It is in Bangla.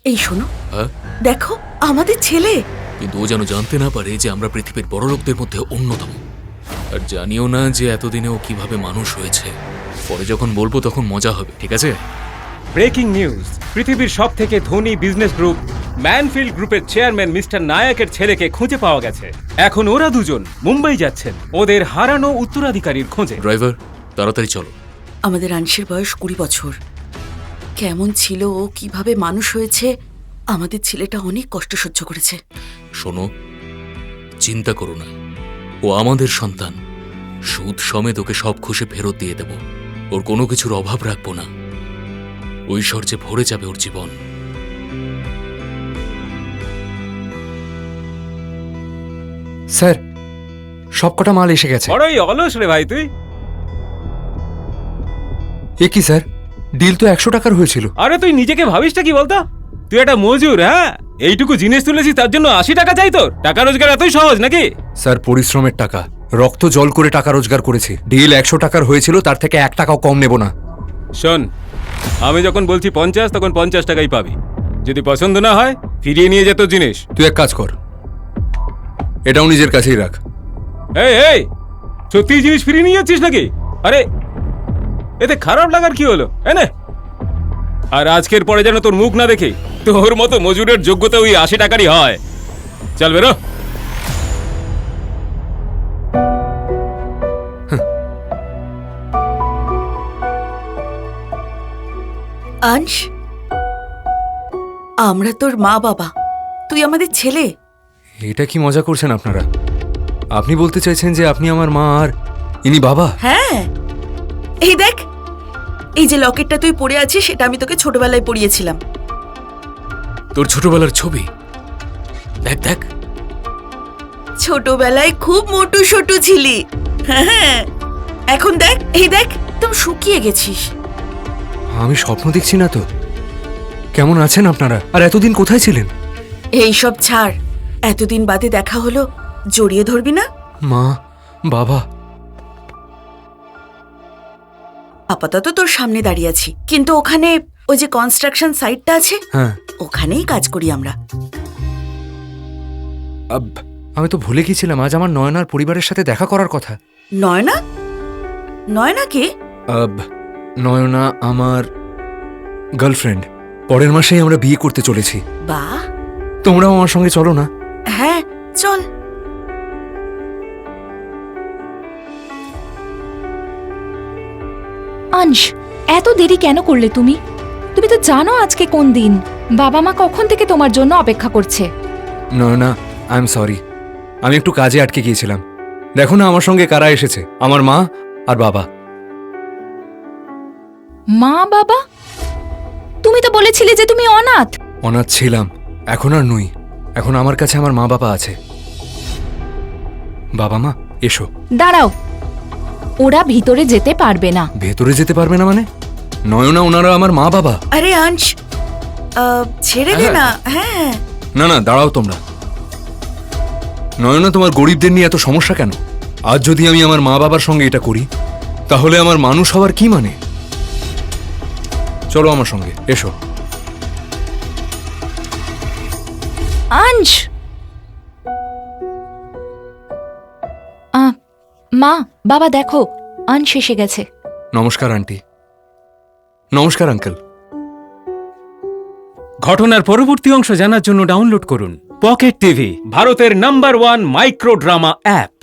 এই শোনো, হ্যাঁ, দেখো আমাদের ছেলে। কিন্তু ও যেন জানতে না পারে যে আমরা পৃথিবীর বড় লোকদের মধ্যে অন্যতম। আর জানিও না যে এতদিনে ও কিভাবে মানুষ হয়েছে। পরে যখন বলবো তখন মজা হবে, ঠিক আছে? ব্রেকিং নিউজ, পৃথিবীর সবথেকে ধনী বিজনেস গ্রুপ ম্যানফিল্ড গ্রুপের চেয়ারম্যান মিস্টার নায়কের ছেলেকে খুঁজে পাওয়া গেছে। এখন ওরা দুজন মুম্বাই যাচ্ছেন ওদের হারানো উত্তরাধিকারীর খোঁজে। ড্রাইভার, তাড়াতাড়ি চলো। আমাদের আংশের বয়স 20 বছর। কেমন ছিল ও, কিভাবে মানুষ হয়েছে, আমাদের ছেলেটা অনেক কষ্ট সহ্য করেছে। শোনো, চিন্তা করো না, ও আমাদের সন্তান। সুদ সমেত ওকে সব খুশি ফেরত দিয়ে দেব। ওর কোনো কিছুর অভাব রাখবো না। ঐশ্বর্যে ভরে যাবে ওর জীবন। স্যার, সবকটা মাল এসে গেছে। বড়ই অলস রে ভাই তুই। এ কি স্যার, ডিল তো 100 টাকার হয়েছিল। আরে তুই নিজেকে ভাবিসটা কি বলতো? তুই একটা মজুর, হ্যাঁ? এইটুকু জিনিস তুলেছি তার জন্য 80 টাকা চাই তোর? টাকা রোজগার এতই সহজ নাকি? স্যার, পরিশ্রমের টাকা, রক্ত জল করে টাকা রোজগার করেছি। ডিল 100 টাকার হয়েছিল, তার থেকে 1 টাকাও কম নেব না। শোন, আমি যখন বলছি 50 তখন 50 টাকাই পাবি। যদি পছন্দ না হয় ফিরিয়ে নিয়ে যেত জিনিস। তুই এক কাজ কর, এটাও নিজের কাছেই রাখ। এই এই, সত্যি জিনিস ফিরিয়ে নিয়ে যাচ্ছিস নাকি? আরে এতে খারাপ লাগার কি হলো, এনে। আর আজকের পরে যেন তোর মুখ না দেখে। তোর মতো মজুরের যোগ্যতা ওই 80 টাকারই হয়। চল বেরো। আংশ, আমরা তোর মা বাবা, তুই আমাদের ছেলে। এটা কি মজা করছেন আপনারা? আপনি বলতে চাইছেন যে আপনি আমার মা আর ইনি বাবা? হ্যাঁ, এই দেখ, এই যে লকেটটা তুই পরে আছিস সেটা আমি তোকে ছোটবেলায় পরিয়েছিলাম। তোর ছোটবেলার ছবি দেখ দেখ। ছোটবেলায় খুব মোটু সোটু ছিলি। হ্যাঁ, এখন দেখ, এই দেখ, একদম শুকিয়ে গেছিস। আমি স্বপ্ন দেখছি না তো? কেমন আছেন আপনারা? আর এতদিন কোথায় ছিলেন? এই সব ছাড়, এতদিন বাদে দেখা হলো, জড়িয়ে ধরবি না? মা, বাবা। আপাতত তোর সামনে দাঁড়িয়ে আছি, কিন্তু ওখানে ওই যে কনস্ট্রাকশন সাইটটা আছে, হ্যাঁ, ওখানেই কাজ করি আমরা। আমি তো ভুলে গিয়েছিলাম, আজ আমার নয়নার পরিবারের সাথে দেখা করার কথা। নয়না? নয়না কে? নয়না আমার গার্লফ্রেন্ড। পরের মাসেই আমরা বিয়ে করতে চলেছি। বাহ, তোমরাও আমার সঙ্গে চলো না? হ্যাঁ চল। আংশ, এত দেরি কেন করলে তুমি? তুমি তো জানো আজকে কোন দিন। বাবা মা কখন থেকে তোমার জন্য অপেক্ষা করছে। নয়না, আই এম সরি, আমি একটু কাজে আটকে গিয়েছিলাম। দেখো না আমার সঙ্গে কারা এসেছে, আমার মা আর বাবা। মা বাবা? তুমি তো বলেছিলে যে তুমি অনাথ। অনাথ ছিলাম, এখন আর নই। এখন আমার কাছে আমার মা বাবা আছে। বাবা মা, এসো। দাঁড়াও, ওরা ভিতরে যেতে পারবে না। ভেতরে যেতে পারবে না মানে? নয়না, ওনারা আমার মা বাবা। আরে আংশ, ছেড়ে দে না। হ্যাঁ, না না, দাঁড়াও তোমরা। নয়না, তোমার গরিবদের নিয়ে এত সমস্যা কেন? আজ যদি আমি আমার মা বাবার সঙ্গে এটা করি, তাহলে আমার মানুষ হওয়ার কি মানে? চলো আমার সঙ্গে, এসো। আংশ, মা বাবা দেখো, আংশ এসে গেছে। নমস্কার আন্টি। নমস্কার আঙ্কেল। ঘটনার পরবর্তী অংশ জানার জন্য ডাউনলোড করুন পকেট টিভি, ভারতের নাম্বার 1 মাইক্রো ড্রামা অ্যাপ।